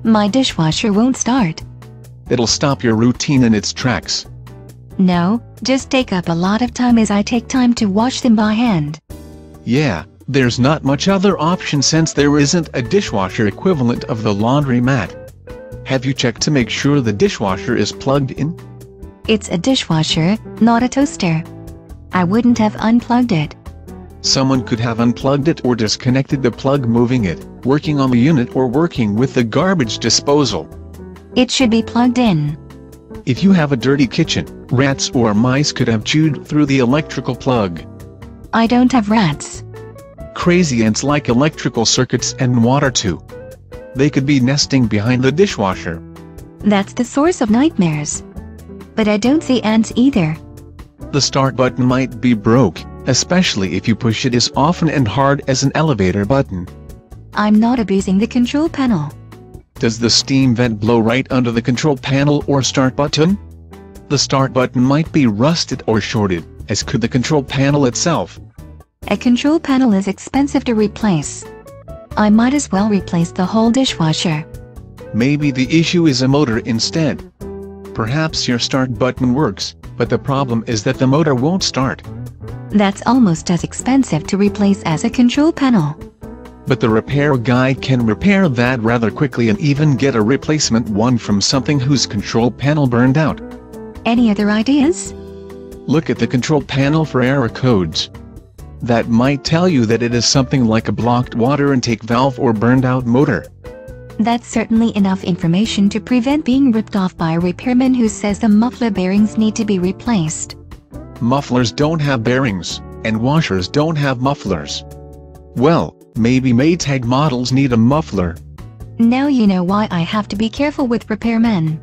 My dishwasher won't start. It'll stop your routine in its tracks. No, just take up a lot of time as I take time to wash them by hand. Yeah, there's not much other option since there isn't a dishwasher equivalent of the laundromat. Have you checked to make sure the dishwasher is plugged in? It's a dishwasher, not a toaster. I wouldn't have unplugged it. Someone could have unplugged it or disconnected the plug, moving it, working on the unit, or working with the garbage disposal. It should be plugged in. If you have a dirty kitchen, rats or mice could have chewed through the electrical plug. I don't have rats. Crazy ants like electrical circuits and water too. They could be nesting behind the dishwasher. That's the source of nightmares. But I don't see ants either. The start button might be broke, especially if you push it as often and hard as an elevator button. I'm not abusing the control panel. Does the steam vent blow right under the control panel or start button? The start button might be rusted or shorted, as could the control panel itself. A control panel is expensive to replace. I might as well replace the whole dishwasher. Maybe the issue is a motor instead. Perhaps your start button works, but the problem is that the motor won't start. That's almost as expensive to replace as a control panel. But the repair guy can repair that rather quickly and even get a replacement one from something whose control panel burned out. Any other ideas? Look at the control panel for error codes. That might tell you that it is something like a blocked water intake valve or burned out motor. That's certainly enough information to prevent being ripped off by a repairman who says the muffler bearings need to be replaced. Mufflers don't have bearings, and washers don't have mufflers. Well, maybe Maytag models need a muffler. Now you know why I have to be careful with repairmen.